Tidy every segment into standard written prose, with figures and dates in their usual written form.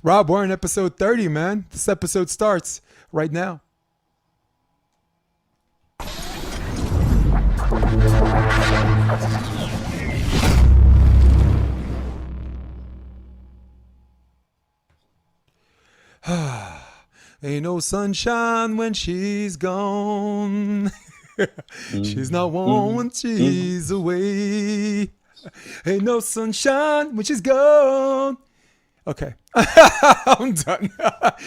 Rob, we're in episode 30, man. This episode starts right now. Ain't no sunshine when she's gone. She's not warm when she's away. Ain't no sunshine when she's gone. Okay. I'm done.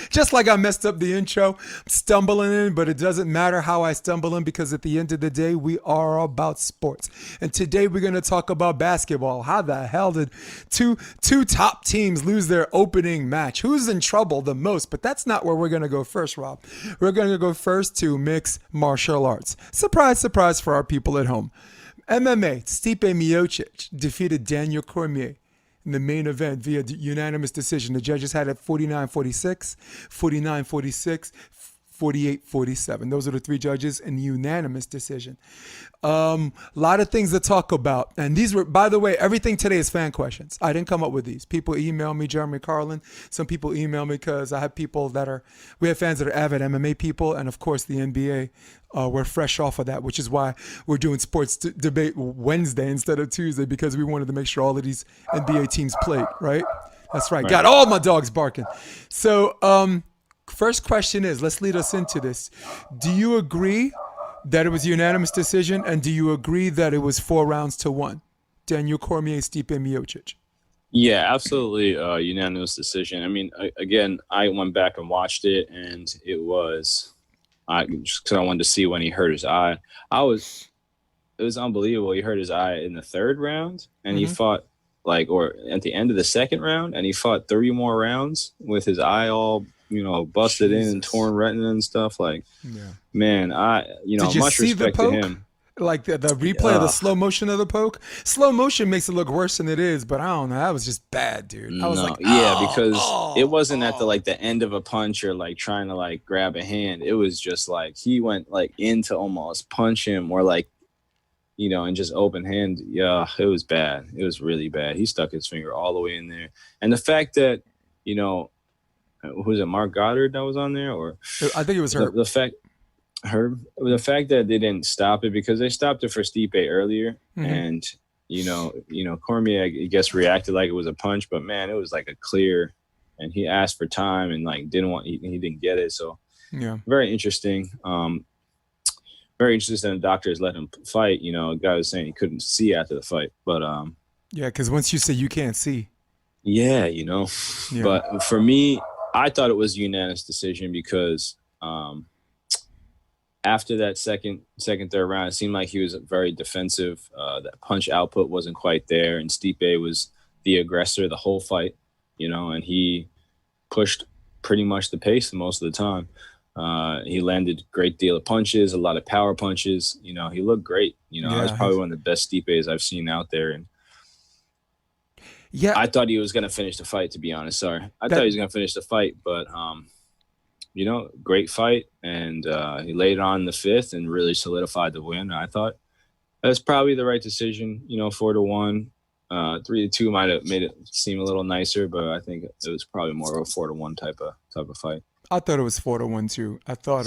Just like I messed up the intro, I'm stumbling in, but it doesn't matter how I stumble in because at the end of the day, we are about sports. And today we're going to talk about basketball. How the hell did two top teams lose their opening match? Who's in trouble the most? But that's not where we're going to go first, Rob. We're going to go first to mixed martial arts. Surprise, surprise for our people at home. MMA, Stipe Miocic defeated Daniel Cormier in the main event via unanimous decision. The judges had it 49-46, 49-46, 48-47. Those are the three judges in the unanimous decision. A lot of things to talk about. And these were, by the way, everything today is fan questions. I didn't come up with these. People email me, Jeremy Carlin. Some people email me because I have people we have fans that are avid MMA people. And of course, the NBA. We're fresh off of that, which is why we're doing sports debate Wednesday instead of Tuesday, because we wanted to make sure all of these NBA teams played, right? That's right. Got all my dogs barking. So first question is, let's lead us into this. Do you agree that it was a unanimous decision, and do you agree that it was 4 rounds to 1? Daniel Cormier, Stipe Miocic. Yeah, absolutely. Unanimous decision. I mean, again, I went back and watched it, and it was... just because I wanted to see when he hurt his eye. It was unbelievable. He hurt his eye in the 3rd round, and he fought or at the end of the 2nd round, and he fought 3 more rounds with his eye all, busted in and torn retina and stuff. Man, much respect to him. Like the replay of the slow motion of the poke. Slow motion makes it look worse than it is, but I don't know. That was just bad, dude. I was because it wasn't at the end of a punch or trying to grab a hand. It was just he went in to almost punch him or and just open hand. Yeah, it was bad. It was really bad. He stuck his finger all the way in there. And the fact that, who's it, Mark Goddard that was on there? Or I think it was her. The fact that they didn't stop it, because they stopped it for Stipe earlier, and Cormier, I guess, reacted like it was a punch, but man, it was a clear, and he asked for time and he didn't get it. So yeah, very interesting. Very interesting. The doctors let him fight. A guy was saying he couldn't see after the fight, but yeah, because once you say you can't see, yeah. But for me, I thought it was a unanimous decision because after that second, third round, it seemed like he was very defensive. That punch output wasn't quite there, and Stipe was the aggressor the whole fight, and he pushed pretty much the pace most of the time. He landed a great deal of punches, a lot of power punches. He looked great. He was probably one of the best Stipes I've seen out there. And yeah, I thought he was going to finish the fight, to be honest. Sorry. I thought he was going to finish the fight, but great fight, and he laid on the 5th and really solidified the win. I thought that's probably the right decision. 4-1, 3-2 might have made it seem a little nicer, but I think it was probably more of a 4-1 type of fight. I thought it was 4-1 too. I thought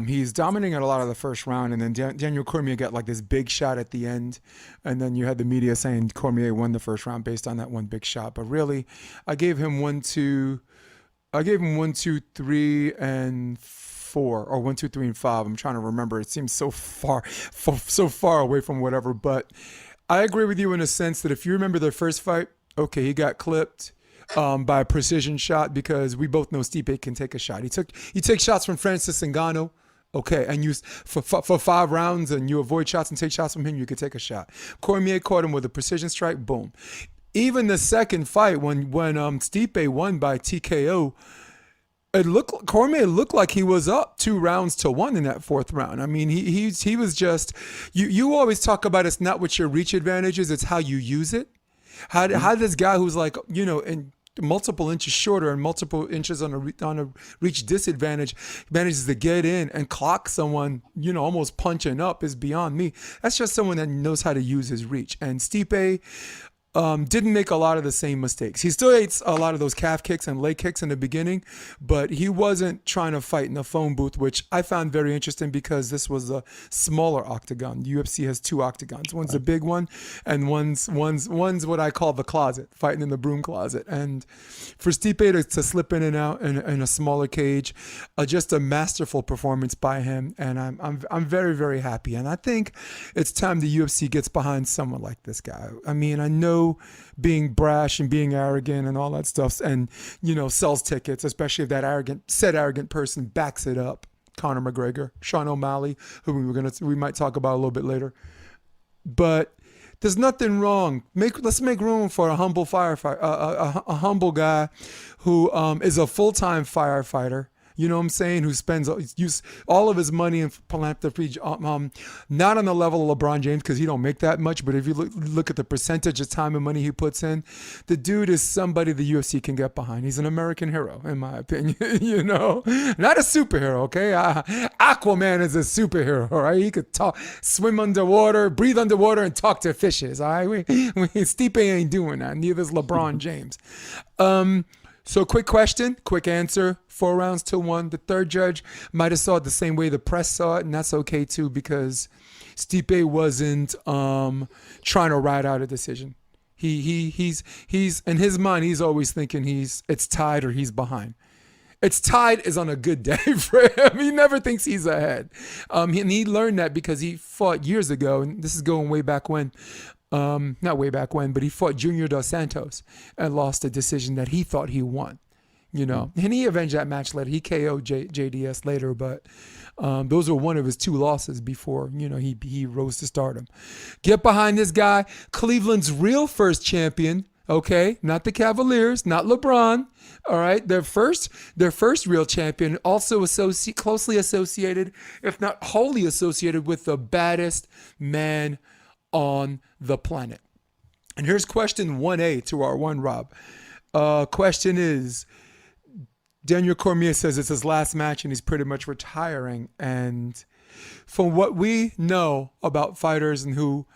he's dominating at a lot of the first round, and then Daniel Cormier got this big shot at the end, and then you had the media saying Cormier won the first round based on that one big shot. But really, I gave him 1, 2, 3, and 4, or 1, 2, 3, and 5. I'm trying to remember. It seems so far away from whatever. But I agree with you in a sense that if you remember their first fight, okay, he got clipped by a precision shot, because we both know Stipe can take a shot. He takes shots from Francis Ngannou, okay, and you for 5 rounds, and you avoid shots and take shots from him, you could take a shot. Cormier caught him with a precision strike, boom. Even the second fight, when Stipe won by TKO, Cormier looked like he was up 2 rounds to 1 in that 4th round. I mean, he was just. You always talk about it's not what your reach advantage is, it's how you use it. How this guy who's in multiple inches shorter and multiple inches on a reach disadvantage manages to get in and clock someone, almost punching up, is beyond me. That's just someone that knows how to use his reach. And Stipe, didn't make a lot of the same mistakes. He still ate a lot of those calf kicks and leg kicks in the beginning, but he wasn't trying to fight in the phone booth, which I found very interesting because this was a smaller octagon. The UFC has 2 octagons. One's a big one, and one's what I call the closet, fighting in the broom closet. And for Stipe to slip in and out in a smaller cage, just a masterful performance by him, and I'm very, very happy. And I think it's time the UFC gets behind someone like this guy. I mean, I know being brash and being arrogant and all that stuff, and sells tickets, especially if that arrogant person backs it up. Conor McGregor, Sean O'Malley, who we might talk about a little bit later. But there's nothing wrong. Let's make room for a humble firefighter, a humble guy who is a full-time firefighter. You know what I'm saying? Who spends all of his money in philanthropy, not on the level of LeBron James because he don't make that much. But if you look at the percentage of time and money he puts in, the dude is somebody the UFC can get behind. He's an American hero, in my opinion. Not a superhero. Okay, Aquaman is a superhero. All right, he could swim underwater, breathe underwater, and talk to fishes. All right, Stipe ain't doing that. Neither is LeBron James. So quick question, quick answer. 4 rounds to 1. The third judge might have saw it the same way the press saw it, and that's okay too because Stipe wasn't trying to ride out a decision. He's in his mind. He's always thinking it's tied or he's behind. It's tied is on a good day for him. He never thinks he's ahead. And he learned that because he fought years ago, and this is going way back when. Not way back when, but he fought Junior Dos Santos and lost a decision that he thought he won, and he avenged that match later. He KO'd JDS later, but those were one of his 2 losses before, he rose to stardom. Get behind this guy, Cleveland's real first champion. Okay, not the Cavaliers, not LeBron. All right, their first real champion, also closely associated, if not wholly associated, with the baddest man on the planet. And here's question 1A to our one, Rob. Question is, Daniel Cormier says it's his last match and he's pretty much retiring. And from what we know about fighters and who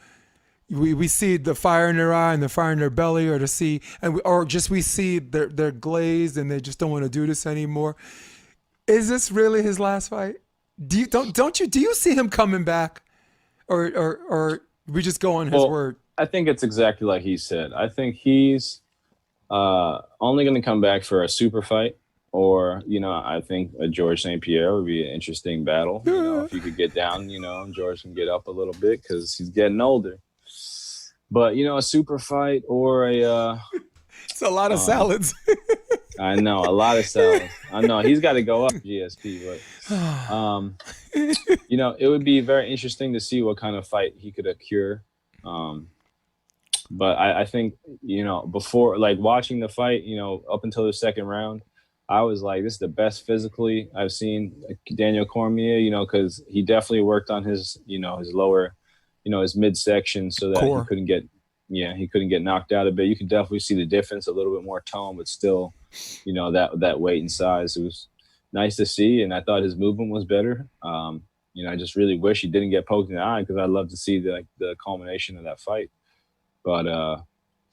we see the fire in their eye and the fire in their belly, or we see they're glazed and they just don't want to do this anymore. Is this really his last fight? Do you see him coming back, or we just go on his word? I think it's exactly like he said. I think he's only going to come back for a super fight, or I think a George St. Pierre would be an interesting battle. If you could get down, George can get up a little bit because he's getting older. But a super fight or it's a lot of salads. I know, a lot of salads. I know he's got to go up GSP, but it would be very interesting to see what kind of fight he could occur. But I think before, like, watching the fight, up until the second round, I was like, this is the best physically I've seen Daniel Cormier. Because he definitely worked on his his lower, his midsection so that core. he couldn't get knocked out a bit. You can definitely see the difference, a little bit more tone, but still, that weight and size. It was nice to see, and I thought his movement was better. I just really wish he didn't get poked in the eye because I'd love to see the culmination of that fight. But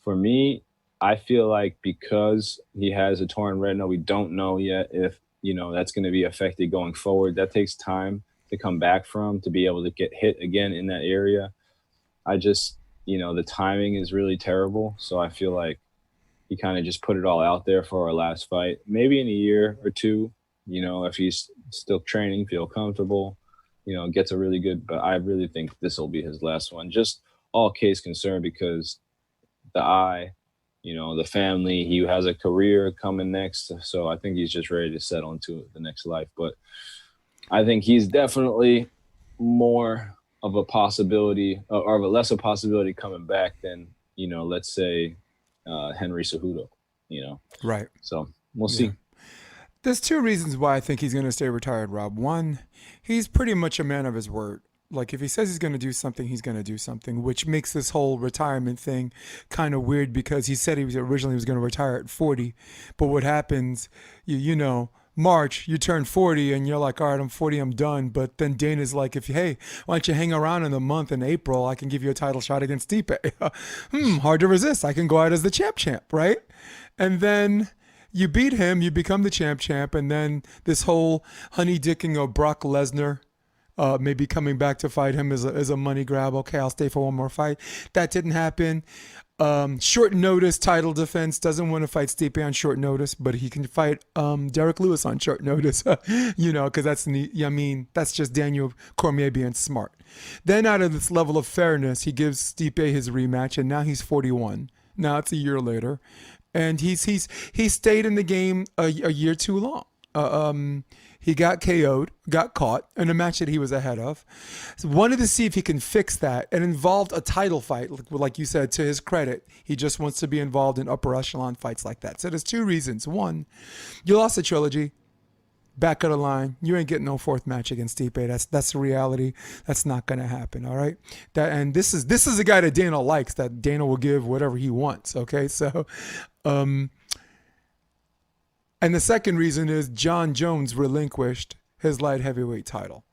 for me, I feel like because he has a torn retina, we don't know yet if that's going to be affected going forward. That takes time to come back from, to be able to get hit again in that area. I just, the timing is really terrible. So I feel like he kind of just put it all out there for our last fight. Maybe in a year or two, if he's still training, feel comfortable, gets a really good, but I really think this will be his last one. Just all case concerned because the eye, the family, he has a career coming next. So I think he's just ready to settle into the next life. But I think he's definitely more of a possibility, or of a lesser possibility coming back than, let's say Henry Cejudo, Right. So we'll see. There's 2 reasons why I think he's going to stay retired, Rob. One, he's pretty much a man of his word. Like, if he says he's going to do something, he's going to do something, which makes this whole retirement thing kind of weird because he said he was originally going to retire at 40. But what happens, March, you turn 40 and you're like, all right, I'm 40, I'm done. But then Dana's like, hey, why don't you hang around in the month in April? I can give you a title shot against Stipe. Hard to resist. I can go out as the champ, right? And then you beat him, you become the champ. And then this whole honey dicking of Brock Lesnar, maybe coming back to fight him as a money grab. Okay, I'll stay for one more fight. That didn't happen. Short notice title defense. Doesn't want to fight Stipe on short notice, but he can fight Derek Lewis on short notice. Because that's just Daniel Cormier being smart. Then out of this level of fairness, he gives Stipe his rematch, and now he's 41. Now it's a year later, and he stayed in the game a year too long. He got KO'd, got caught in a match that he was ahead of. So wanted to see if he can fix that. It involved a title fight, like you said, to his credit. He just wants to be involved in upper echelon fights like that. So there's two reasons. One, you lost the trilogy. Back of the line. You ain't getting no fourth match against Stipe. That's the reality. That's not going to happen, all right? This is a guy that Dana likes, that Dana will give whatever he wants, okay? So, and the second reason is John Jones relinquished his light heavyweight title.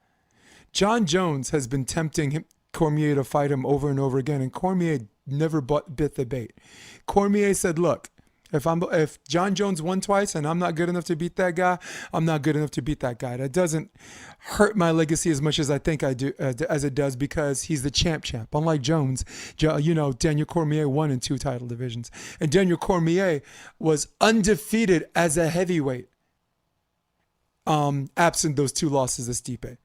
John Jones has been tempting Cormier to fight him over and over again, and Cormier never bit the bait. Cormier said, look, if John Jones won twice and I'm not good enough to beat that guy, I'm not good enough to beat that guy. That doesn't hurt my legacy as much as I think I do, as it does, because he's the champ. Unlike Jones, Daniel Cormier won in 2 title divisions. And Daniel Cormier was undefeated as a heavyweight, absent those 2 losses to Stipe.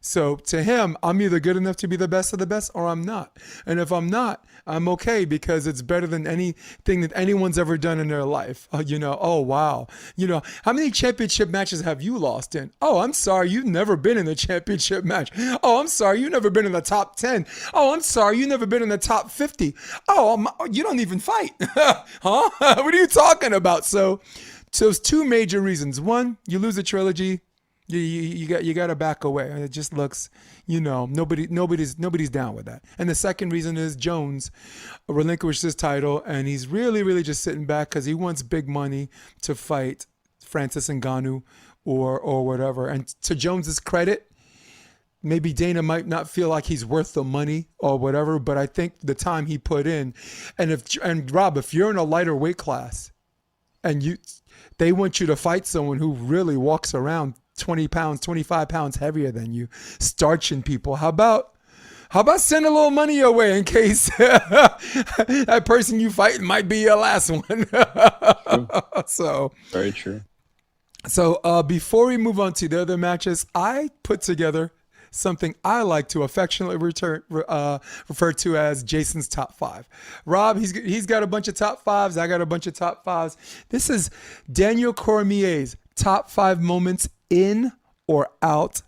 So to him, I'm either good enough to be the best of the best or I'm not. And if I'm not, I'm okay, because it's better than anything that anyone's ever done in their life. Oh, wow. How many championship matches have you lost in? Oh, I'm sorry, you've never been in a championship match. Oh, I'm sorry, you've never been in the top 10. Oh, I'm sorry, you've never been in the top 50. Oh, you don't even fight. Huh? What are you talking about? So there's 2 major reasons. One, you lose the trilogy. You got to back away. It just looks, nobody's down with that. And the second reason is Jones relinquished his title, and he's really, really just sitting back because he wants big money to fight Francis Ngannou or whatever. And to Jones's credit, maybe Dana might not feel like he's worth the money or whatever, but I think the time he put in, and Rob, if you're in a lighter weight class and they want you to fight someone who really walks around 20 pounds, 25 pounds heavier than you, starching people, how about send a little money your way in case that person you fight might be your last one. So very true. So before we move on to the other matches, I put together something I like to affectionately refer to as Jason's top 5. Rob, he's got a bunch of top 5s. I got a bunch of top 5s. This is Daniel Cormier's top 5 moments in or out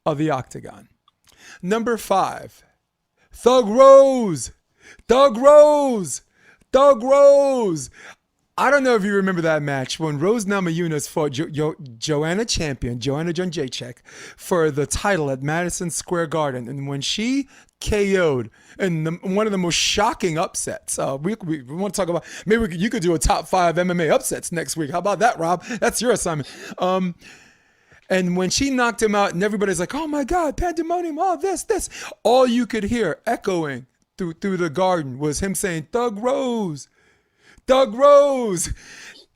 of the octagon. Number 5, Thug Rose. I don't know if you remember that match when Rose Namajunas fought Joanna Jędrzejczyk for the title at Madison Square Garden. And when she KO'd in one of the most shocking upsets, we want to talk about, maybe you could do a top 5 MMA upsets next week. How about that, Rob? That's your assignment. And when she knocked him out and everybody's like, oh my God, pandemonium, oh this. All you could hear echoing through the garden was him saying, Thug Rose.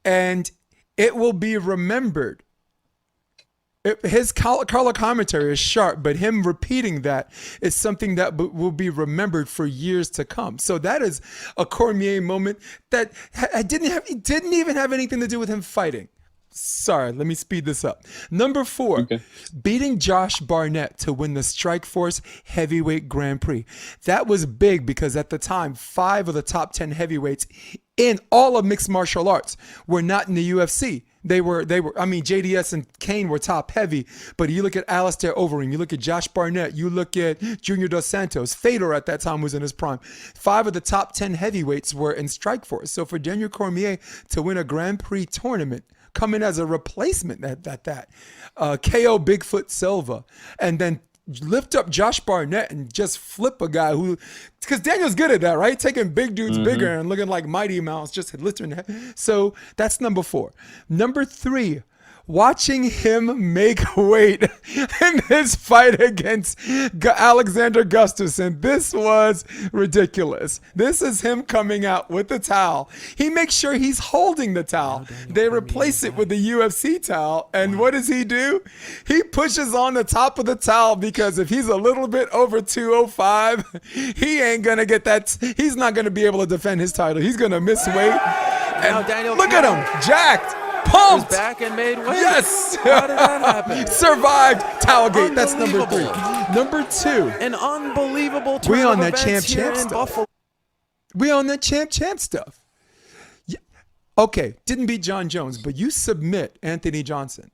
And it will be remembered. His color commentary is sharp, but him repeating that is something that will be remembered for years to come. So that is a Cormier moment that didn't even have anything to do with him fighting. Sorry, let me speed this up. Number 4, okay. Beating Josh Barnett to win the Strikeforce Heavyweight Grand Prix. That was big because at the time, 5 of the top 10 heavyweights in all of mixed martial arts were not in the UFC. They were. JDS and Kane were top heavy, but you look at Alistair Overeem, you look at Josh Barnett, you look at Junior Dos Santos. Fedor at that time was in his prime. 5 of the top 10 heavyweights were in Strikeforce. So for Daniel Cormier to win a Grand Prix tournament, come in as a replacement at that. KO Bigfoot Silva, and then lift up Josh Barnett and just flip a guy because Daniel's good at that, right? Taking big dudes bigger and looking like Mighty Mouse, just lifting. So that's number 4. Number 3 watching him make weight in his fight against Alexander Gustafsson, this was ridiculous. This is him coming out with the towel. He makes sure he's holding the towel. They replace it with the UFC towel. And what does he do? He pushes on the top of the towel because if he's a little bit over 205, he ain't going to get that. He's not going to be able to defend his title. He's going to miss weight. Now Daniel, look at him, jacked, pumped. Was back and made weight. Yes. How did that happen? Survived Towelgate. That's number 3. Number 2. An unbelievable turn We on of that events champ here in stuff. Buffalo. We on that champ stuff. Yeah. Okay, didn't beat John Jones, but you submit Anthony Johnson,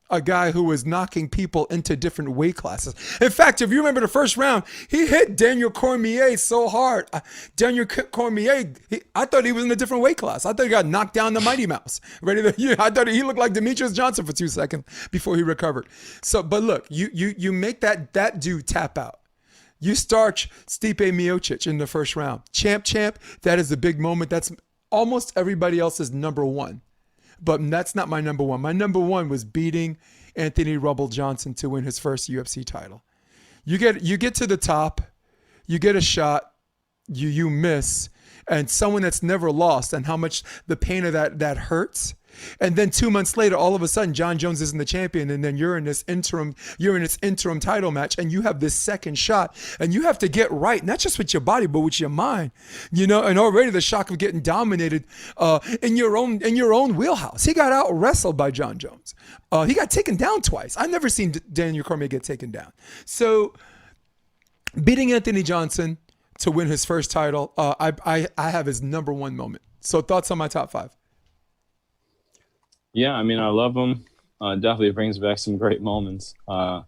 a guy who was knocking people into different weight classes. In fact, if you remember the first round, he hit Daniel Cormier so hard. Daniel Cormier, I thought he was in a different weight class. I thought he got knocked down the Mighty Mouse. I thought he looked like Demetrius Johnson for 2 seconds before he recovered. So, but look, you make that dude tap out. You start Stipe Miocic in the first round. Champ, that is a big moment. That's almost everybody else's number 1. But that's not my number 1. My number 1 was beating Anthony Rumble Johnson to win his first UFC title. You get to the top, you get a shot, you miss, and someone that's never lost, and how much the pain of that hurts. And then 2 months later, all of a sudden, John Jones isn't the champion, and then you're in this interim title match, and you have this second shot, and you have to get right, not just with your body, but with your mind, and already the shock of getting dominated in your own wheelhouse. He got out wrestled by John Jones. He got taken down twice. I've never seen Daniel Cormier get taken down. So beating Anthony Johnson to win his first title, I have his number 1 moment. So thoughts on my top 5? Yeah, I mean, I love him. Definitely brings back some great moments. I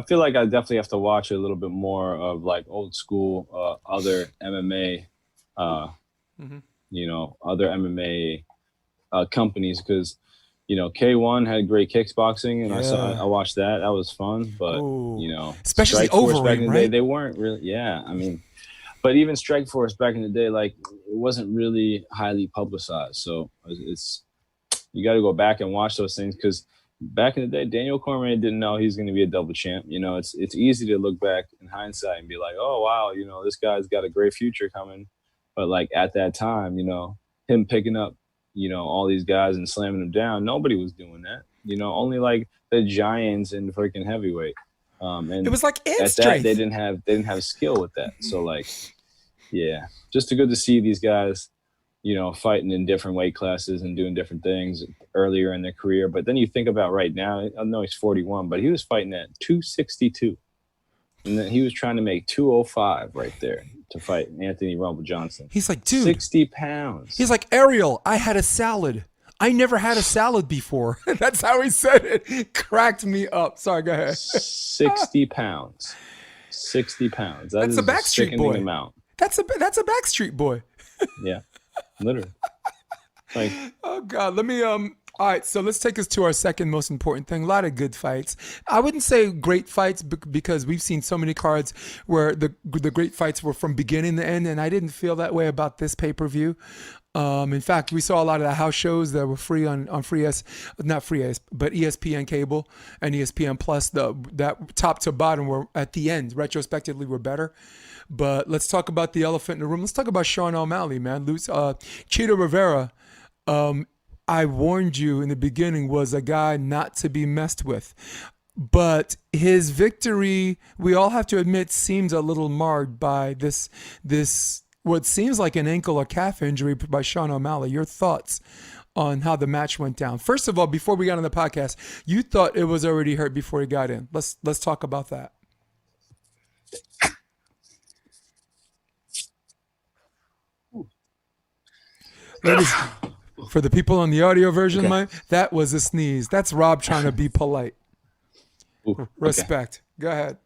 feel like I definitely have to watch a little bit more of like old school other MMA, other MMA companies, because K1 had great kickboxing, and I watched that. That was fun, but especially Strikeforce back in the day, right? they weren't really. Yeah, I mean, but even Strikeforce back in the day, like it wasn't really highly publicized. So it's. You got to go back and watch those things, because back in the day, Daniel Cormier didn't know he's going to be a double champ. It's easy to look back in hindsight and be like, oh, wow, this guy's got a great future coming. But like at that time, him picking up, all these guys and slamming them down, nobody was doing that. Only like the giants in freaking heavyweight. And it was like at strength. that, they didn't have skill with that. So like, yeah, just good to see these guys fighting in different weight classes and doing different things earlier in their career. But then you think about right now, I know he's 41, but he was fighting at 262. And then he was trying to make 205 right there to fight Anthony Rumble Johnson. He's like, dude. 60 pounds. He's like, Ariel, I had a salad. I never had a salad before. That's how he said it. Cracked me up. Sorry, go ahead. 60 pounds. 60 pounds. That's a Backstreet Boy. Amount. That's a Backstreet Boy. Yeah. Literally. Like, oh God, let me all right, so let's take us to our second most important thing. A lot of good fights. I wouldn't say great fights because we've seen so many cards where the great fights were from beginning to end, and I didn't feel that way about this pay-per-view. In fact, we saw a lot of the house shows that were free on but ESPN cable and ESPN Plus. That top to bottom were at the end, retrospectively, were better. But let's talk about the elephant in the room. Let's talk about Sean O'Malley, man. Chito Rivera, I warned you in the beginning, was a guy not to be messed with. But his victory, we all have to admit, seems a little marred by this what seems like an ankle or calf injury by Sean O'Malley. Your thoughts on how the match went down? First of all, before we got on the podcast, you thought it was already hurt before he got in. Let's talk about that. Ladies, for the people on the audio version, okay. That was a sneeze. That's Rob trying to be polite. Ooh, respect. Okay. Go ahead.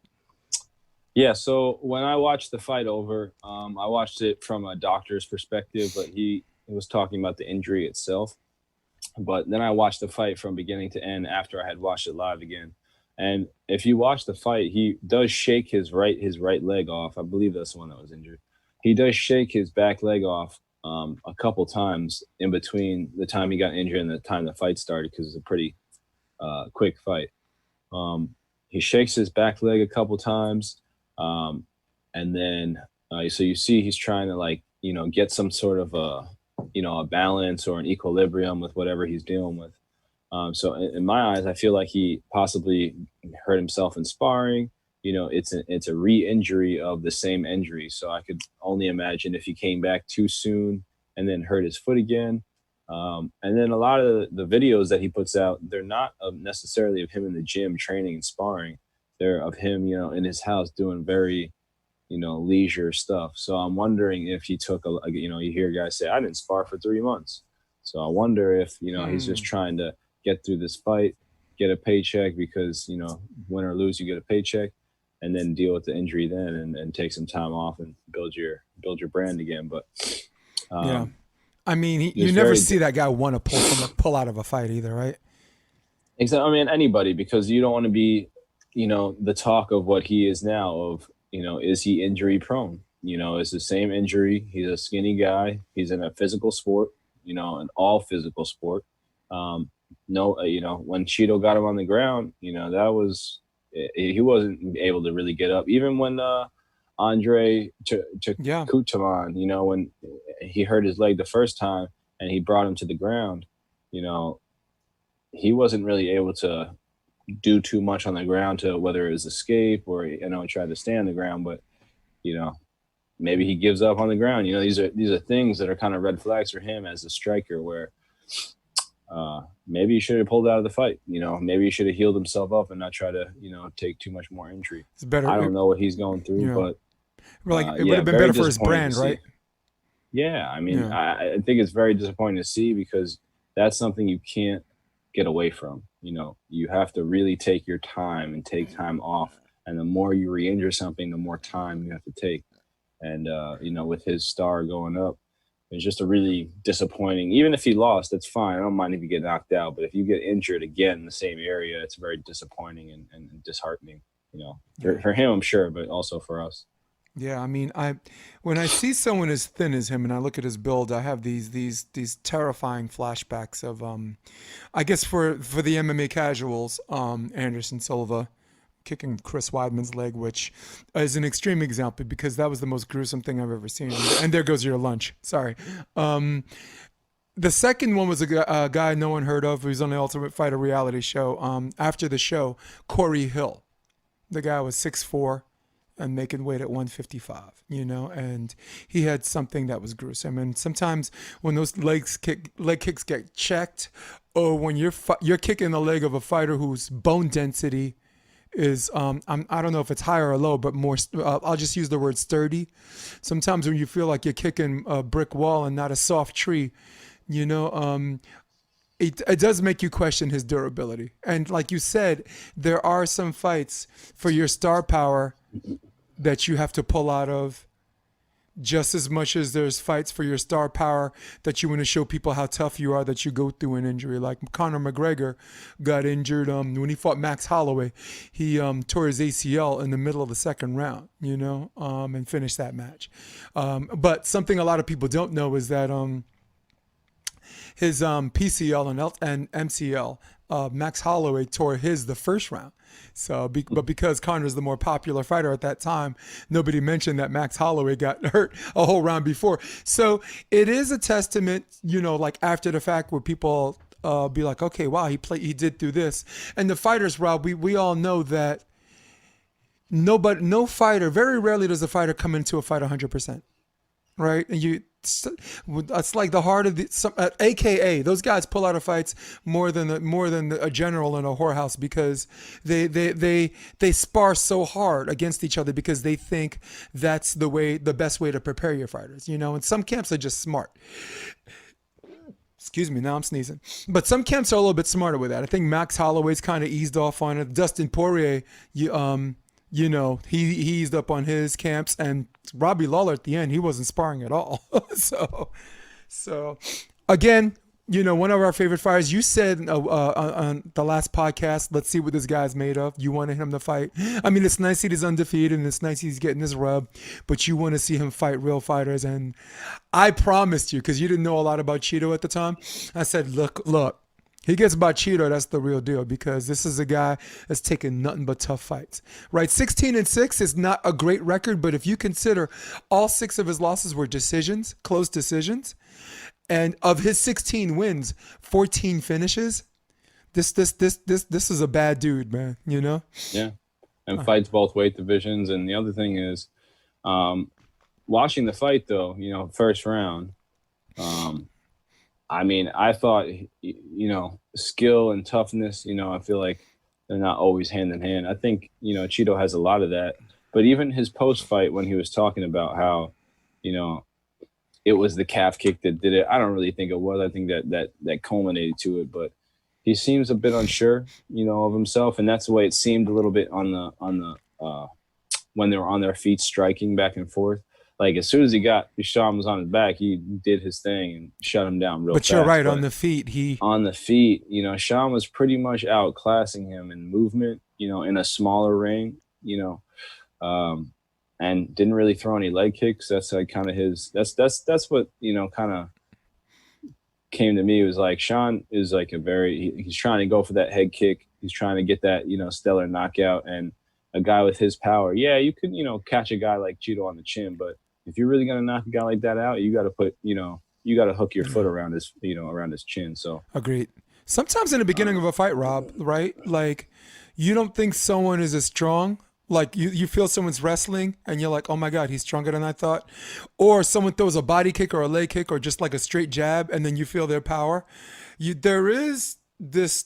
Yeah, so when I watched the fight over, I watched it from a doctor's perspective, but he was talking about the injury itself. But then I watched the fight from beginning to end after I had watched it live again. And if you watch the fight, he does shake his right leg off. I believe that's the one that was injured. He does shake his back leg off a couple times in between the time he got injured and the time the fight started, because it's a pretty quick fight. He shakes his back leg a couple times, and then so you see he's trying to like get some sort of a balance or an equilibrium with whatever he's dealing with. So in my eyes, I feel like he possibly hurt himself in sparring. It's a re-injury of the same injury. So I could only imagine if he came back too soon and then hurt his foot again. And then a lot of the videos that he puts out, they're not necessarily of him in the gym training and sparring. They're of him, in his house doing very, leisure stuff. So I'm wondering if he took you hear guys say, I didn't spar for 3 months. So I wonder if, he's just trying to get through this fight, get a paycheck because, win or lose, you get a paycheck, and then deal with the injury then and take some time off and build your brand again. But yeah. I mean, you never see that guy want to pull out of a fight either, right? Exactly. I mean, anybody, because you don't want to be, the talk of what he is now of, is he injury prone? It's the same injury. He's a skinny guy. He's in a physical sport, an all physical sport. No, when Cheeto got him on the ground, that was, he wasn't able to really get up. Even when Andre Kutaman, when he hurt his leg the first time and he brought him to the ground, he wasn't really able to do too much on the ground to whether it was escape or, try to stay on the ground. But, maybe he gives up on the ground. These are things that are kind of red flags for him as a striker where maybe he should have pulled out of the fight. Maybe he should have healed himself up and not try to, take too much more injury. It's better. I don't know what he's going through, but it would have been better for his brand, right? Yeah. I mean, I think it's very disappointing to see because that's something you can't get away from. You have to really take your time and take time off. And the more you re-injure something, the more time you have to take. And, with his star going up, it's just a really disappointing. Even if he lost, that's fine. I don't mind if you get knocked out. But if you get injured again in the same area, it's very disappointing and disheartening, for him, I'm sure, but also for us. Yeah, I mean, when I see someone as thin as him and I look at his build, I have these terrifying flashbacks of, I guess for the MMA casuals, Anderson Silva kicking Chris Weidman's leg, which is an extreme example because that was the most gruesome thing I've ever seen. And there goes your lunch. Sorry. The second one was a guy no one heard of who's on the Ultimate Fighter reality show. After the show, Corey Hill. The guy was 6'4". And making weight at 155, and he had something that was gruesome. And sometimes when those leg kicks get checked, or when you're kicking the leg of a fighter whose bone density is I don't know if it's high or low, but more I'll just use the word sturdy. Sometimes when you feel like you're kicking a brick wall and not a soft tree, it does make you question his durability. And like you said, there are some fights for your star power that you have to pull out of just as much as there's fights for your star power that you want to show people how tough you are that you go through an injury. Like Conor McGregor got injured when he fought Max Holloway. He tore his ACL in the middle of the second round, and finished that match. But something a lot of people don't know is that his PCL and MCL, Max Holloway tore his the first round. So, but because Conor's the more popular fighter at that time, nobody mentioned that Max Holloway got hurt a whole round before. So it is a testament, like after the fact where people be like, okay, wow, he did do this. And the fighters, Rob, we all know that no fighter, very rarely does a fighter come into a fight 100%. Right? And it's like the heart of AKA those guys pull out of fights more than a general in a whorehouse because they spar so hard against each other because they think that's the best way to prepare your fighters. And some camps are just smart. Excuse me, now I'm sneezing. But some camps are a little bit smarter with that. I think Max Holloway's kind of eased off on it. Dustin Poirier, he eased up on his camps, and Robbie Lawler at the end, he wasn't sparring at all. So again, one of our favorite fighters. You said on the last podcast, let's see what this guy's made of. You wanted him to fight. I mean, it's nice he's undefeated, and it's nice he's getting his rub, but you want to see him fight real fighters. And I promised you, because you didn't know a lot about Cheeto at the time, I said, look, He gets by Cheeto, that's the real deal, because this is a guy that's taken nothing but tough fights. Right? 16-6 is not a great record, but if you consider all 6 of his losses were decisions, close decisions, and of his 16 wins, 14 finishes, this is a bad dude, man, you know? Yeah. And fights both weight divisions. And the other thing is, watching the fight though, first round, I mean, I thought, skill and toughness, I feel like they're not always hand in hand. I think, Cheeto has a lot of that. But even his post-fight when he was talking about how, it was the calf kick that did it, I don't really think it was. I think that culminated to it. But he seems a bit unsure, of himself. And that's the way it seemed a little bit on the when they were on their feet striking back and forth. Like, as soon as Sean was on his back, he did his thing and shut him down real fast. But you're right, on the feet. On the feet, Sean was pretty much outclassing him in movement, in a smaller ring, and didn't really throw any leg kicks. That's like kind of that's what, kind of came to me. It was like Sean is like he's trying to go for that head kick. He's trying to get that, stellar knockout. And a guy with his power, yeah, you could, catch a guy like Cheeto on the chin, but if you're really gonna knock a guy like that out, you got to put, you got to hook your foot around his, around his chin. So agreed. Sometimes in the beginning of a fight, Rob, right? Like, you don't think someone is as strong. Like, you feel someone's wrestling and you're like, oh my God, he's stronger than I thought. Or someone throws a body kick or a leg kick or just like a straight jab, and then you feel their power. There is this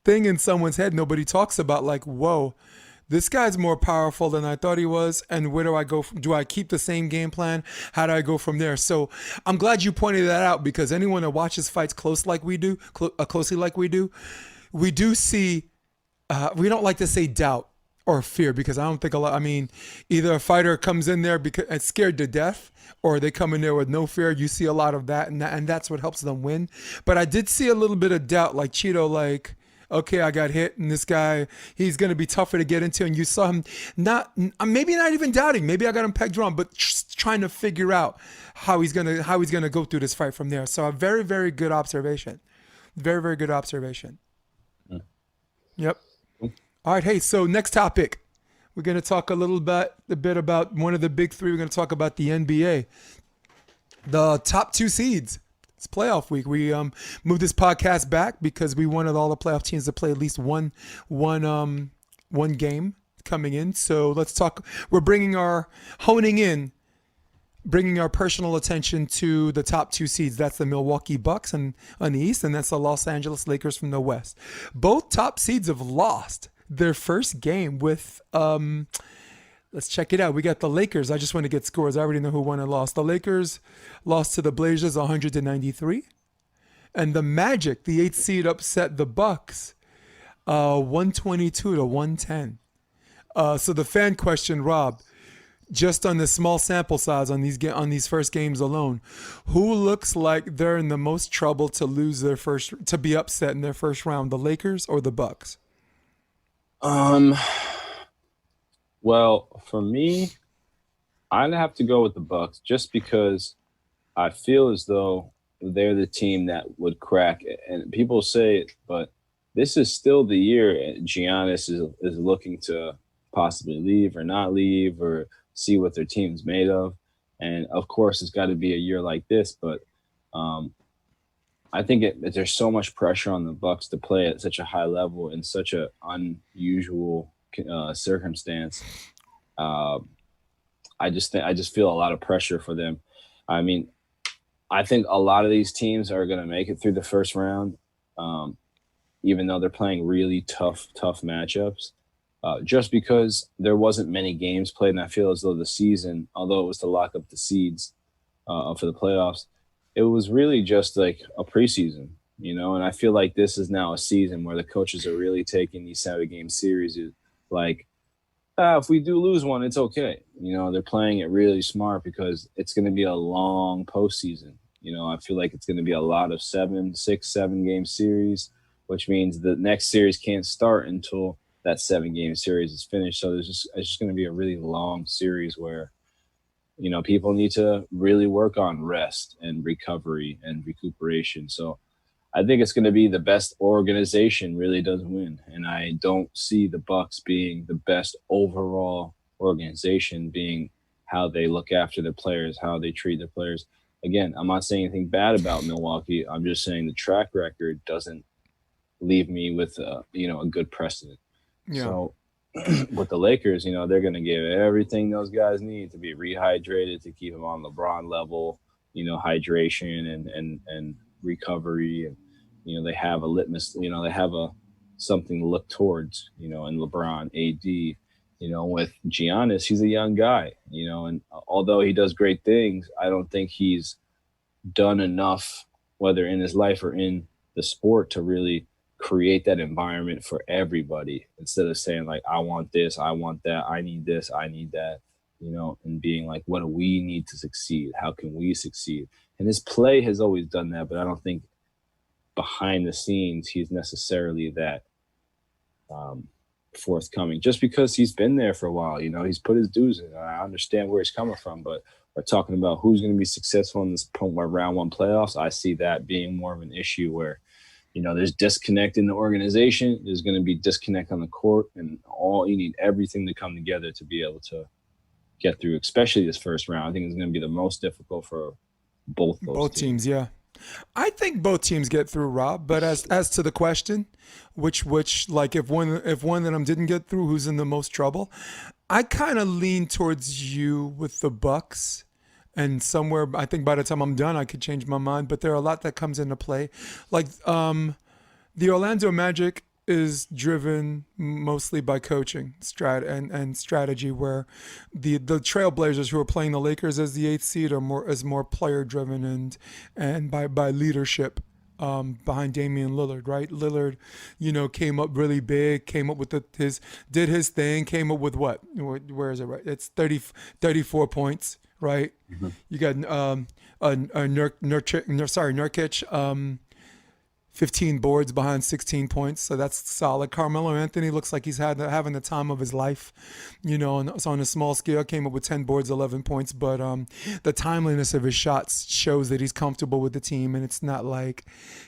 thing in someone's head nobody talks about, like, whoa, this guy's more powerful than I thought he was. And where do I go? Do I keep the same game plan? How do I go from there? So I'm glad you pointed that out, because anyone that watches fights closely like we do, we do see, we don't like to say doubt or fear, because I don't think either a fighter comes in there because it's scared to death, or they come in there with no fear. You see a lot of that, and that's what helps them win. But I did see a little bit of doubt, like Cheeto, like, okay, I got hit, and this guy, he's going to be tougher to get into. And you saw him maybe not even doubting. Maybe I got him pegged wrong, but just trying to figure out how he's going to go through this fight from there. So a very, very good observation. Very, very good observation. Yep. All right, hey, so next topic. We're going to talk a bit about one of the big three. We're going to talk about the NBA. The top 2 seeds. It's playoff week. We moved this podcast back because we wanted all the playoff teams to play at least one game coming in. So let's talk. We're bringing our personal attention to the top 2 seeds. That's the Milwaukee Bucks on the East, and that's the Los Angeles Lakers from the West. Both top seeds have lost their first game with let's check it out. We got the Lakers. I just want to get scores. I already know who won and lost. The Lakers lost to the Blazers 100-93. And the Magic, the 8th seed, upset the Bucks 122-110. So the fan question, Rob, just on this small sample size on these first games alone, who looks like they're in the most trouble to be upset in their first round, the Lakers or the Bucks? Well, for me, I'd have to go with the Bucks, just because I feel as though they're the team that would crack it. And people say it, but this is still the year Giannis is looking to possibly leave or not leave, or see what their team's made of. And of course, it's got to be a year like this. But I think there's so much pressure on the Bucks to play at such a high level in such an unusual circumstance. I just feel a lot of pressure for them. I mean, I think a lot of these teams are going to make it through the first round, even though they're playing really tough matchups. Just because there wasn't many games played, and I feel as though the season, although it was to lock up the seeds for the playoffs, it was really just like a preseason, and I feel like this is now a season where the coaches are really taking these 7-game series like, if we do lose one, it's okay. They're playing it really smart, because it's going to be a long postseason. I feel like it's going to be a lot of 7-game series, which means the next series can't start until that 7-game series is finished. So it's just going to be a really long series where, people need to really work on rest and recovery and recuperation. So I think it's going to be the best organization really does win, and I don't see the Bucks being the best overall organization, being how they look after their players, how they treat their players. Again, I'm not saying anything bad about Milwaukee. I'm just saying the track record doesn't leave me with a good precedent. Yeah. So with the Lakers, they're going to give everything those guys need to be rehydrated, to keep them on LeBron level, hydration and recovery. And, they have a litmus, they have something to look towards, in LeBron, AD, with Giannis, he's a young guy, and although he does great things, I don't think he's done enough, whether in his life or in the sport, to really create that environment for everybody, instead of saying like, I want this, I want that, I need this, I need that, and being like, what do we need to succeed? How can we succeed? And his play has always done that, but I don't think behind the scenes he's necessarily that forthcoming, just because he's been there for a while. He's put his dues in. I understand where he's coming from, but we're talking about who's going to be successful in this round one playoffs. I see that being more of an issue where there's disconnect in the organization. There's going to be disconnect on the court, and you need everything to come together to be able to get through, especially this first round. I think it's going to be the most difficult for both teams. Yeah, I think both teams get through, Rob. But as to the question, which like if one of them didn't get through, who's in the most trouble? I kind of lean towards you with the Bucks. And somewhere, I think by the time I'm done, I could change my mind. But there are a lot that comes into play. Like the Orlando Magic is driven mostly by coaching and strategy, where the Trailblazers, who are playing the Lakers as the 8th seed, are more player driven and by leadership. Behind Damian Lillard, right? Lillard, came up really big, came up with did his thing, came up with what? Where is it, right? It's 34 points, right? Mm-hmm. You got Nurkic, 15 boards behind 16 points, so that's solid. Carmelo Anthony looks like he's having the time of his life, and so on a small scale, came up with 10 boards, 11 points, but the timeliness of his shots shows that he's comfortable with the team, and it's not like,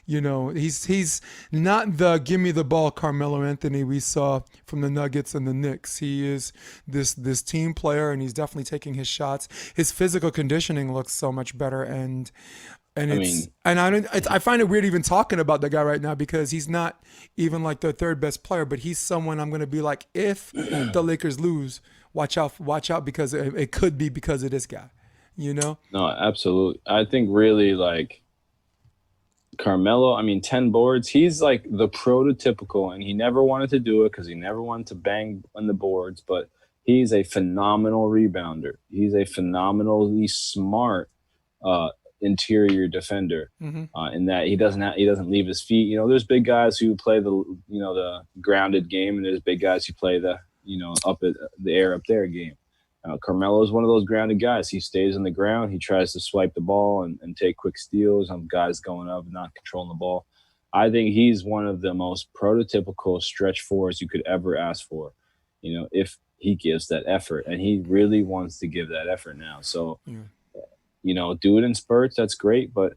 he's not the give me the ball Carmelo Anthony we saw from the Nuggets and the Knicks. He is this team player, and he's definitely taking his shots. His physical conditioning looks so much better, I find it weird even talking about the guy right now, because he's not even like the third best player, but he's someone I'm going to be like, if the Lakers lose, watch out, because it could be because of this guy, No, absolutely. I think really like Carmelo, 10 boards, he's like the prototypical, and he never wanted to do it because he never wanted to bang on the boards, but he's a phenomenal rebounder. He's a phenomenally smart interior defender, in that he doesn't leave his feet. There's big guys who play the grounded game, and there's big guys who play the up at the air up there game. Carmelo is one of those grounded guys. He stays on the ground. He tries to swipe the ball and take quick steals on guys going up and not controlling the ball. I think he's one of the most prototypical stretch fours you could ever ask for, if he gives that effort, and he really wants to give that effort now. So. Yeah. Do it in spurts. That's great, but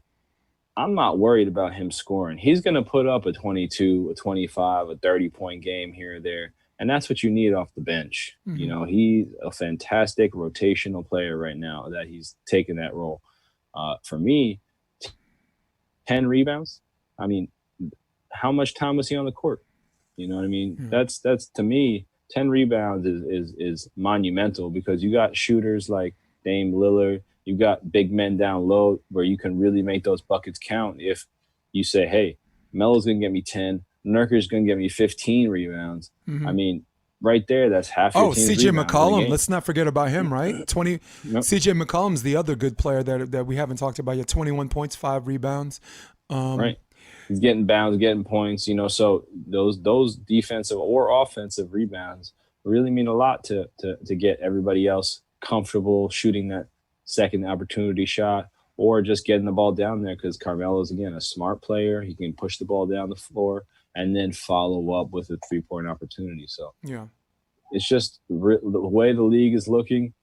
I'm not worried about him scoring. He's going to put up a 22, a 25, a 30-point game here or there, and that's what you need off the bench. Mm-hmm. He's a fantastic rotational player right now that he's taken that role. For me, 10 rebounds. How much time was he on the court? You know what I mean? Mm-hmm. That's to me, 10 rebounds is monumental, because you got shooters like Dame Lillard. You got big men down low where you can really make those buckets count. If you say, hey, Melo's going to get me 10, Nurkic's going to get me 15 rebounds. Mm-hmm. Right there, that's half your team's CJ rebounds McCollum. Let's not forget about him, right? 20. Yep. CJ McCollum's the other good player that we haven't talked about yet. 21 points, 5 rebounds. Right. He's getting bounds, getting points, so those defensive or offensive rebounds really mean a lot to get everybody else comfortable shooting that second opportunity shot, or just getting the ball down there, because Carmelo's, again, a smart player. He can push the ball down the floor and then follow up with a 3-point opportunity. So yeah, it's just the way the league is looking.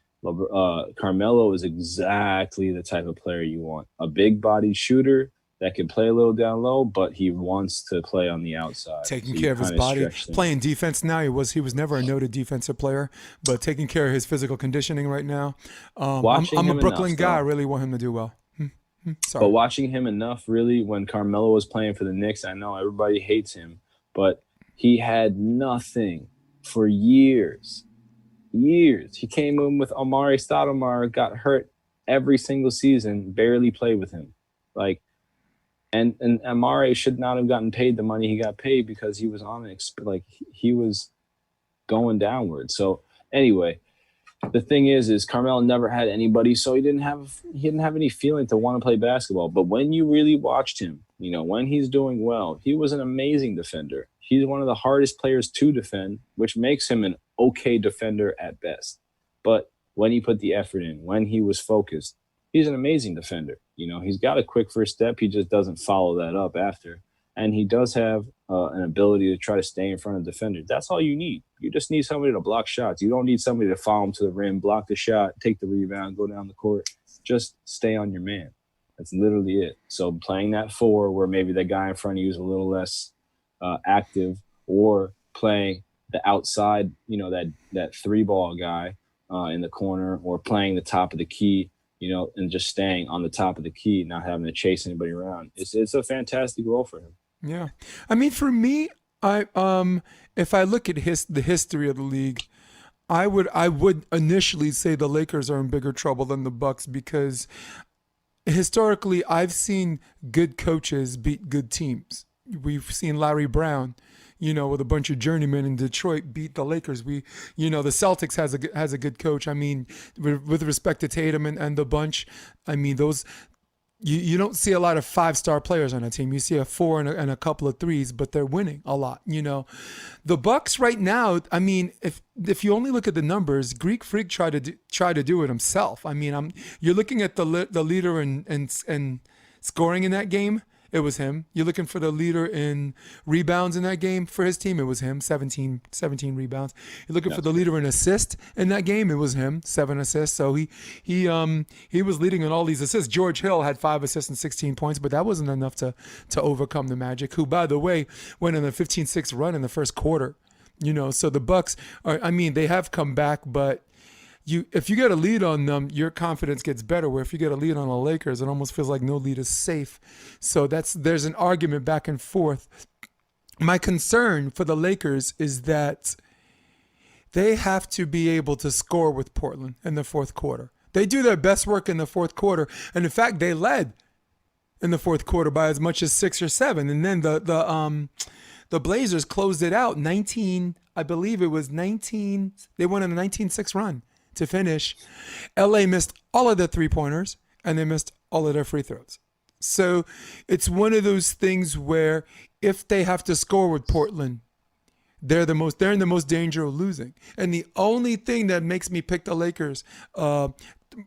Carmelo is exactly the type of player you want, a big bodied shooter that can play a little down low, but he wants to play on the outside. Taking So care of his kinda body, stretch things. playing defense now. He was never a noted defensive player, but taking care of his physical conditioning right now. Watching I'm a him Brooklyn enough, guy. I though. really want him to do well. But Sorry. watching him enough, really, when Carmelo was playing for the Knicks, I know everybody hates him, but he had nothing for years. Years. He came in with Amari Stoudemire, got hurt every single season, barely played with him. Like, and Amari should not have gotten paid the money he got paid because he was on it. Like, he was going downward. So anyway, the thing is Carmelo never had anybody, so he didn't have any feeling to want to play basketball. But when you really watched him, you know, when he's doing well, he was an amazing defender. He's one of the hardest players to defend, which makes him an okay defender at best. But when he put the effort in, when he was focused, he's an amazing defender. You know, he's got a quick first step. He just doesn't follow that up after. And he does have an ability to try to stay in front of defenders. That's all you need. You just need somebody to block shots. You don't need somebody to follow him to the rim, block the shot, take the rebound, go down the court. Just stay on your man. That's literally it. So playing that 4 where maybe the guy in front of you is a little less active, or playing the outside, you know, that 3-ball guy in the corner, or playing the top of the key, you know, and just staying on the top of the key, not having to chase anybody around. It's a fantastic role for him. Yeah, I mean, for me, if I look at the history of the league, I would initially say the Lakers are in bigger trouble than the Bucks, because historically I've seen good coaches beat good teams. We've seen Larry Brown, you know, with a bunch of journeymen in Detroit, beat the Lakers. The Celtics has a good coach. I mean, with respect to Tatum and the bunch, I mean, those. You don't see a lot of 5-star players on a team. You see a 4 and a couple of 3s, but they're winning a lot. You know, the Bucks right now. I mean, if you only look at the numbers, Greek Freak tried to do it himself. I mean, you're looking at the leader in scoring in that game. It was him. You're looking for the leader in rebounds in that game for his team. It was him, 17 rebounds. You're looking for the leader in assist in that game. It was him, 7 assists. So he was leading in all these assists. George Hill had 5 assists and 16 points, but that wasn't enough to overcome the Magic, who, by the way, went on a 15-6 run in the first quarter. You know, so the Bucks they have come back, but if you get a lead on them, your confidence gets better. Where if you get a lead on the Lakers, it almost feels like no lead is safe. So there's an argument back and forth. My concern for the Lakers is that they have to be able to score with Portland in the fourth quarter. They do their best work in the fourth quarter, and in fact, they led in the fourth quarter by as much as 6 or 7, and then the Blazers closed it out 19. I believe it was 19. They went on a 19-6 run to finish. LA missed all of their 3-pointers, and they missed all of their free throws. So it's one of those things where if they have to score with Portland, they're in the most danger of losing. And the only thing that makes me pick the Lakers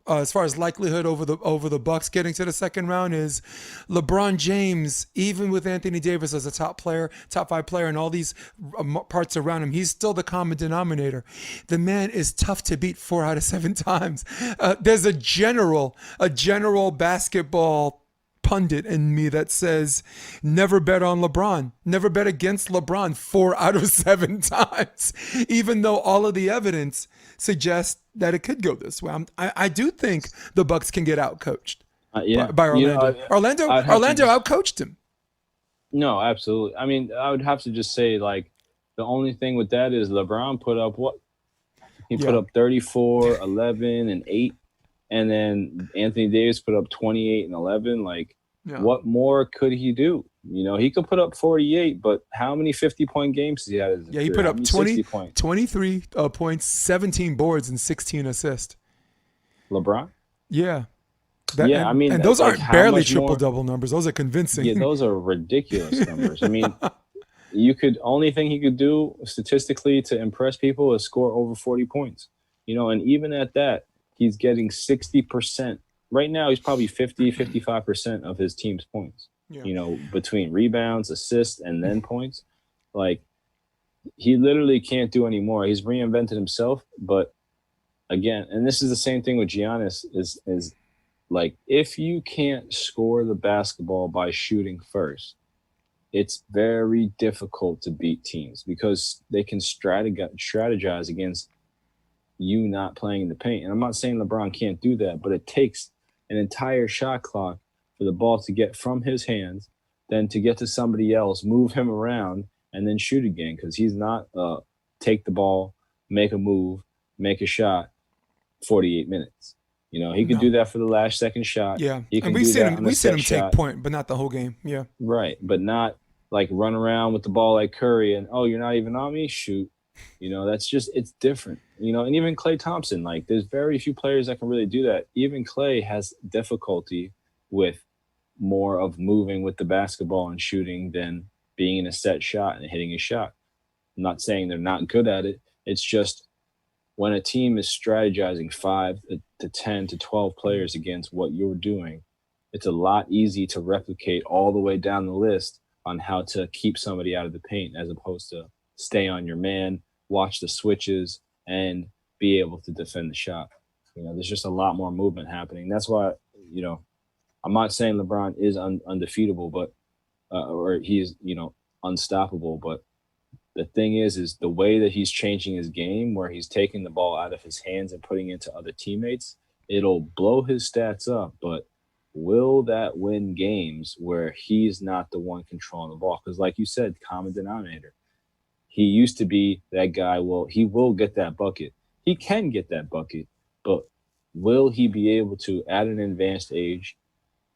as far as likelihood over the Bucks getting to the second round is LeBron James. Even with Anthony Davis as a top 5 player, and all these parts around him, he's still the common denominator. The man is tough to beat 4 out of 7 times. There's a general basketball pundit in me that says never bet on LeBron, never bet against LeBron 4 out of 7 times, even though all of the evidence suggests that it could go this way. I do think the Bucks can get outcoached by Orlando. Orlando outcoached him. No, absolutely. I mean, I would have to just say, like, the only thing with that is LeBron put up what? He put up 34, 11, and 8. And then Anthony Davis put up 28 and 11. Like, what more could he do? You know, he could put up 48, but how many 50-point games did he have? He put up 23 points, 17 boards, and 16 assists. LeBron? Yeah. And those aren't barely triple-double numbers. Those are convincing. Yeah, those are ridiculous numbers. I mean, only thing he could do statistically to impress people is score over 40 points. You know, and even at that, he's getting 60%. Right now, he's probably 55% of his team's points. Yeah. You know, between rebounds, assists, and then points. Like, he literally can't do any more. He's reinvented himself, but again, and this is the same thing with Giannis, is like if you can't score the basketball by shooting first, it's very difficult to beat teams because they can strategize against you not playing in the paint. And I'm not saying LeBron can't do that, but it takes an entire shot clock for the ball to get from his hands, then to get to somebody else, move him around, and then shoot again, because he's not take the ball, make a move, make a shot, 48 minutes. You know, he could do that for the last second shot. Yeah, he can and we've do seen that him. on a We've seen set him shot. take point, but not the whole game. Yeah, Right, but not like run around with the ball like Curry and, oh, you're not even on me, shoot. You know, that's just, it's different. You know, and even Klay Thompson, like there's very few players that can really do that. Even Klay has difficulty with more of moving with the basketball and shooting than being in a set shot and hitting a shot. I'm not saying they're not good at it. It's just when a team is strategizing 5 to 10 to 12 players against what you're doing, it's a lot easier to replicate all the way down the list on how to keep somebody out of the paint, as opposed to stay on your man, watch the switches, and be able to defend the shot. You know, there's just a lot more movement happening. That's why, you know, I'm not saying LeBron is undefeatable, but or he's, you know, unstoppable. But the thing is the way that he's changing his game, where he's taking the ball out of his hands and putting it into other teammates, it'll blow his stats up. But will that win games where he's not the one controlling the ball? Because like you said, common denominator. He used to be that guy. Well, he will get that bucket. He can get that bucket, but will he be able to, at an advanced age,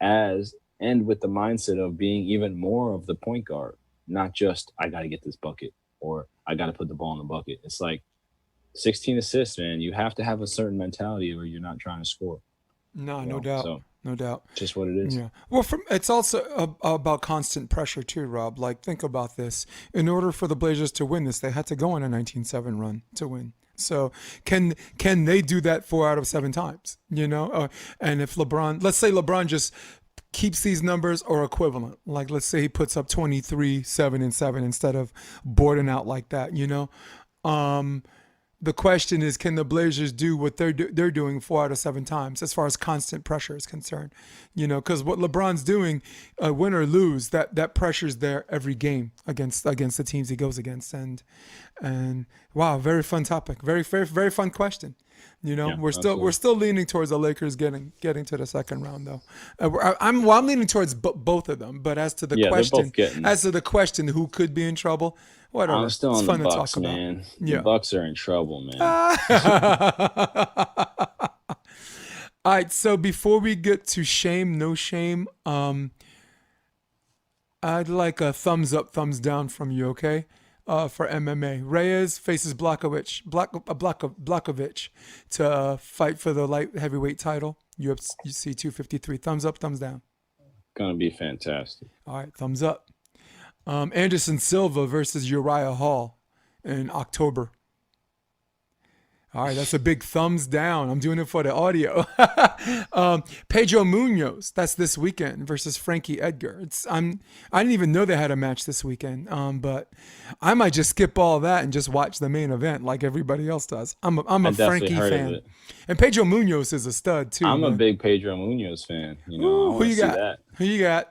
and with the mindset of being even more of the point guard, not just I got to get this bucket or I got to put the ball in the bucket. It's like 16 assists, man. You have to have a certain mentality or you're not trying to score. no doubt. So No doubt. just what it is. Yeah. Well, it's also about constant pressure too, Rob. Like, think about this. In order for the Blazers to win this, they had to go on a 19-7 run to win. So can they do that 4 out of 7 times? You know, and if LeBron, let's say LeBron just keeps these numbers or equivalent, like let's say he puts up 23, 7, and 7 instead of boarding out like that. You know, the question is, can the Blazers do what they're doing 4 out of 7 times as far as constant pressure is concerned? You know, because what LeBron's doing, win or lose, that pressure's there every game against the teams he goes against. And wow, very fun topic, very fun question. You know, Yeah, we're still leaning towards the Lakers getting to the second round though. I'm leaning towards both of them. But as to the question, who could be in trouble? Whatever. I'm still on the Bucks, man. About. Yeah. The Bucks are in trouble, man. All right. So before we get to shame, no shame, I'd like a thumbs up, thumbs down from you. Okay. For MMA, Reyes faces Blachowicz to fight for the light heavyweight title, UFC 253. Thumbs up, thumbs down. Gonna be fantastic. All right, thumbs up. Anderson Silva versus Uriah Hall in October. All right, that's a big thumbs down. I'm doing it for the audio. Pedro Munoz, that's this weekend, versus Frankie Edgar. I didn't even know they had a match this weekend, but I might just skip all that and just watch the main event like everybody else does. I'm a Frankie fan. And Pedro Munoz is a stud too. I'm a big Pedro Munoz fan. You know, ooh, who you got? Who you got?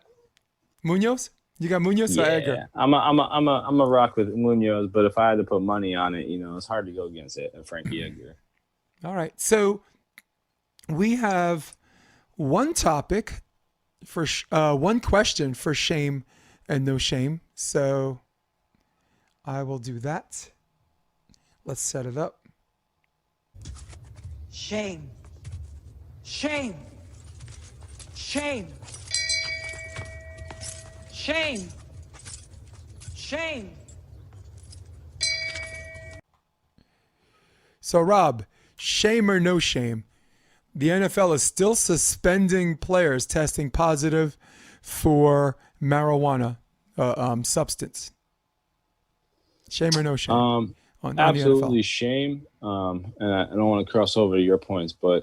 Munoz? You got Munoz or Edgar? I'm a rock with Munoz, but if I had to put money on it, you know, it's hard to go against it. Frankie Edgar. All right, so we have one topic for one question for shame and no shame. So I will do that. Let's set it up. Shame. Shame. Shame. Shame. Shame. So, Rob, shame or no shame? The NFL is still suspending players testing positive for marijuana substance. Shame or no shame? Absolutely shame. And I don't want to cross over to your points, but,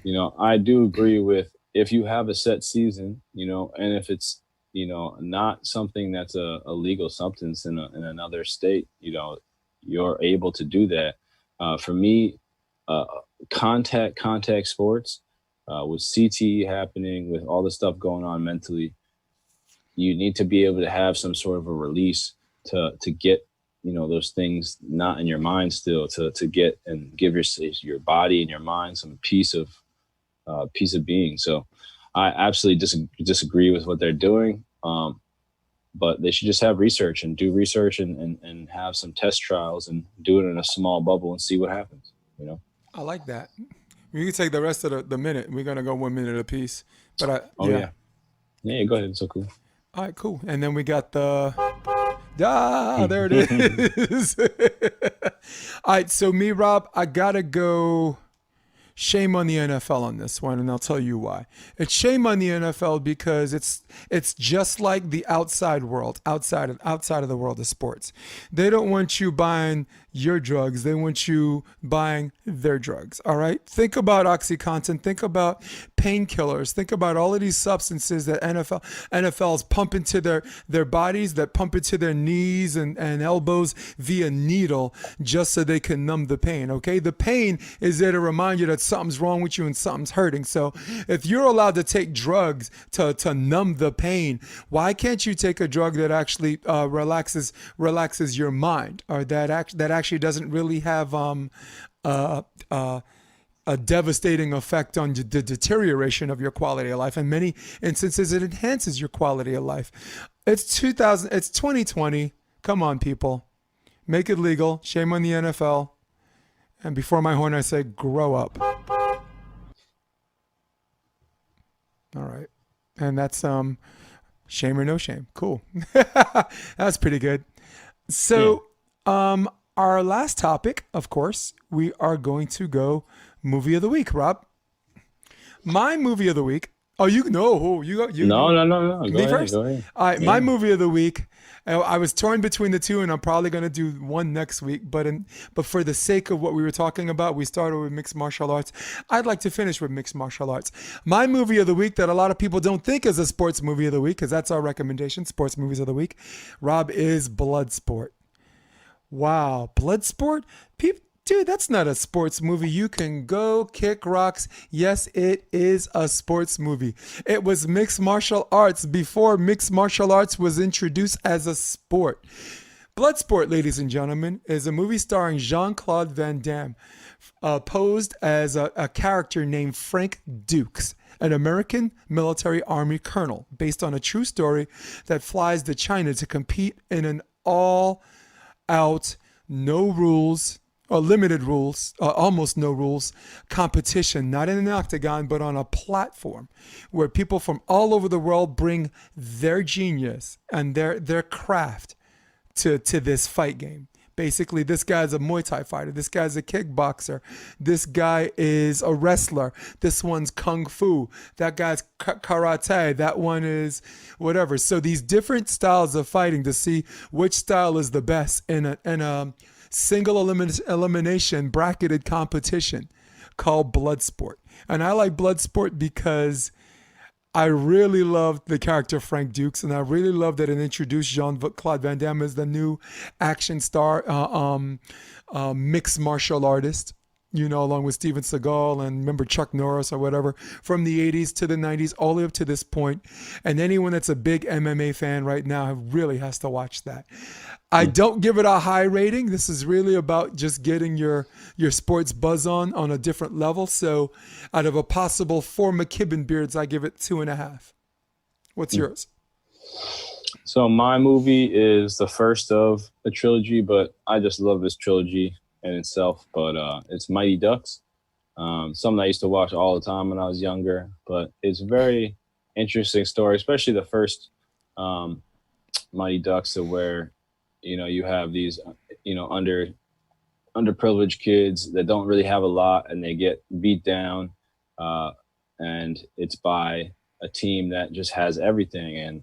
you know, I do agree with if you have a set season, you know, and if it's, you know, not something that's a legal substance in another state, you know, you're able to do that. For me, contact sports, with CTE happening, with all the stuff going on mentally, you need to be able to have some sort of a release to get, you know, those things not in your mind still, to get and give your body and your mind some piece of being. So I absolutely disagree with what they're doing. But they should just have research and do research and have some test trials and do it in a small bubble and see what happens, you know? I like that. We can take the rest of the minute. We're gonna go 1 minute apiece. But Yeah, go ahead. It's so cool. All right, cool. And then we got there it is. All right, so me, Rob, I gotta go. Shame on the NFL on this one, and I'll tell you why. It's shame on the NFL because it's just like the outside world, outside of the world of sports. They don't want you buying your drugs. They want you buying their drugs. All right. Think about OxyContin. Think about painkillers. Think about all of these substances that NFLs pump into their bodies, that pump into their knees and elbows via needle, just so they can numb the pain. Okay. The pain is there to remind you that something's wrong with you and something's hurting. So if you're allowed to take drugs to numb the pain, why can't you take a drug that actually relaxes your mind, or that actually doesn't really have a devastating effect on the deterioration of your quality of life? In many instances, it enhances your quality of life. It's 2020. Come on, people. Make it legal. Shame on the NFL. And before my horn, I say, grow up. All right. And that's shame or no shame. Cool. That's pretty good. So our last topic, of course, we are going to go movie of the week, Rob. My movie of the week. Oh, you know. No. Go Me ahead, first? Go ahead. All right, my movie of the week. I was torn between the two, and I'm probably going to do one next week. But for the sake of what we were talking about, we started with mixed martial arts. I'd like to finish with mixed martial arts. My movie of the week that a lot of people don't think is a sports movie of the week, because that's our recommendation, sports movies of the week, Rob, is Bloodsport. Wow, Bloodsport? Dude, that's not a sports movie. You can go kick rocks. Yes, it is a sports movie. It was mixed martial arts before mixed martial arts was introduced as a sport. Bloodsport, ladies and gentlemen, is a movie starring Jean-Claude Van Damme, posed as a character named Frank Dukes, an American military army colonel, based on a true story that flies to China to compete in an all-out, no rules, or limited rules, almost no rules, competition, not in an octagon, but on a platform where people from all over the world bring their genius and their craft to this fight game. Basically, this guy's a Muay Thai fighter. This guy's a kickboxer. This guy is a wrestler. This one's Kung Fu. That guy's karate. That one is whatever. So these different styles of fighting to see which style is the best in a single elimination bracketed competition called Bloodsport. And I like Bloodsport because I really loved the character Frank Dukes, and I really loved that it introduced Jean-Claude Van Damme as the new action star mixed martial artist, you know, along with Steven Seagal and remember Chuck Norris or whatever, from the 80s to the 90s all the way up to this point. And anyone that's a big MMA fan right now really has to watch that. I don't give it a high rating. This is really about just getting your sports buzz on a different level. So out of a possible 4 McKibben beards, I give it 2.5. What's yours? So my movie is the first of a trilogy, but I just love this trilogy in itself. But it's Mighty Ducks. Something I used to watch all the time when I was younger. But it's a very interesting story, especially the first Mighty Ducks, where you have these, underprivileged kids that don't really have a lot, and they get beat down, and it's by a team that just has everything. And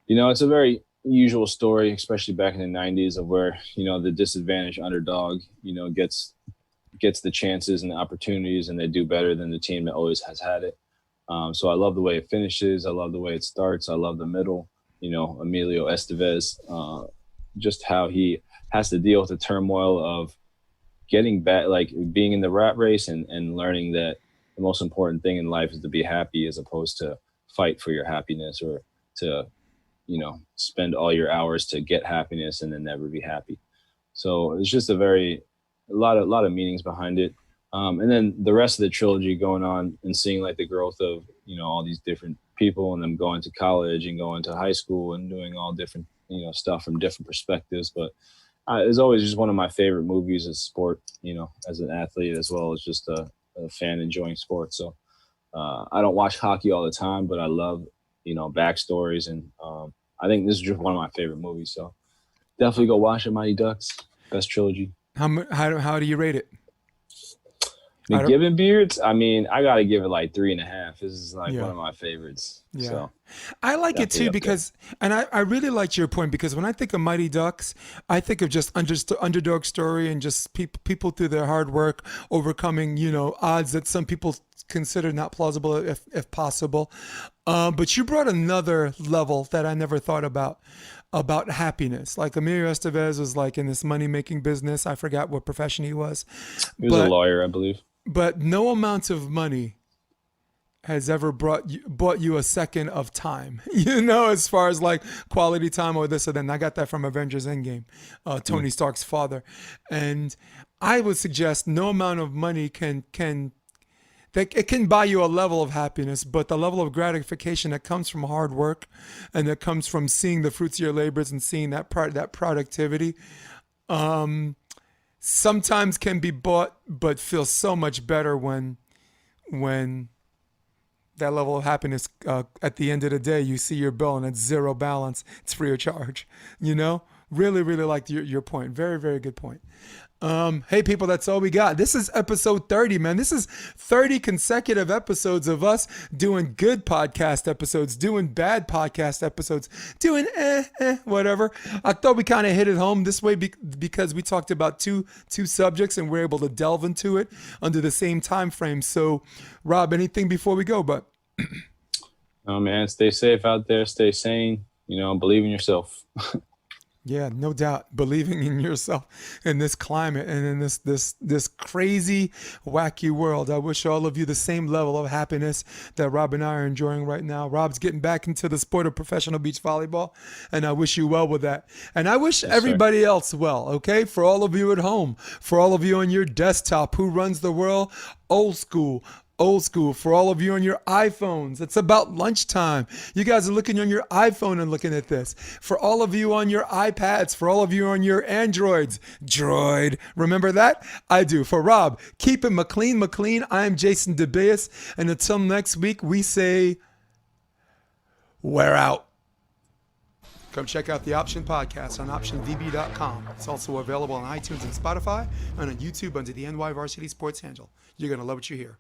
it's a very usual story, especially back in the 90s, of where the disadvantaged underdog gets the chances and the opportunities, and they do better than the team that always has had it. So I love the way it finishes. I love the way it starts. I love the middle. Emilio Estevez, just how he has to deal with the turmoil of getting back, like being in the rat race and learning that the most important thing in life is to be happy, as opposed to fight for your happiness, or to, spend all your hours to get happiness and then never be happy. So it's just a lot of meanings behind it. And then the rest of the trilogy going on and seeing like the growth of, all these different people, and them going to college and going to high school and doing all different, stuff from different perspectives. But it's always just one of my favorite movies as sport, as an athlete, as well as just a fan enjoying sports. So I don't watch hockey all the time, but I love, backstories. And I think this is just one of my favorite movies. So definitely go watch it, Mighty Ducks. Best trilogy. How do you rate it? McGibbon Beards, I mean, I got to give it like 3.5. This is like one of my favorites. Yeah. So, I like it too because, and I really liked your point, because when I think of Mighty Ducks, I think of just underdog story and just people through their hard work overcoming, odds that some people consider not plausible if possible. But you brought another level that I never thought about happiness. Like Emilio Estevez was like in this money-making business. I forgot what profession he was. He was a lawyer, I believe. But no amount of money has ever bought you a second of time, as far as like quality time or this or that. And I got that from Avengers Endgame, Tony Stark's father. And I would suggest no amount of money can it can buy you a level of happiness, but the level of gratification that comes from hard work and that comes from seeing the fruits of your labors and seeing that productivity, sometimes can be bought, but feels so much better when that level of happiness, at the end of the day, you see your bill and it's zero balance. It's free of charge. Really, really liked your point. Very, very good point. Hey people, that's all we got. This is episode 30, man. This is 30 consecutive episodes of us doing good podcast episodes, doing bad podcast episodes, doing whatever. I thought we kind of hit it home this way because we talked about two subjects and we're able to delve into it under the same time frame. So, Rob, anything before we go? But oh man, stay safe out there. Stay sane. Believe in yourself. Yeah, no doubt. Believing in yourself in this climate and in this crazy, wacky world. I wish all of you the same level of happiness that Rob and I are enjoying right now. Rob's getting back into the sport of professional beach volleyball, and I wish you well with that. And I wish everybody else well, okay? For all of you at home, for all of you on your desktop, who runs the world? Old school. For all of you on your iPhones, it's about lunchtime. You guys are looking on your iPhone and looking at this. For all of you on your iPads, for all of you on your Androids, Droid. Remember that? I do. For Rob, keep it McLean. I am Jason DeBeas. And until next week, we say, we're out. Come check out the Option Podcast on OptionVB.com. It's also available on iTunes and Spotify and on YouTube under the NY Varsity Sports handle. You're going to love what you hear.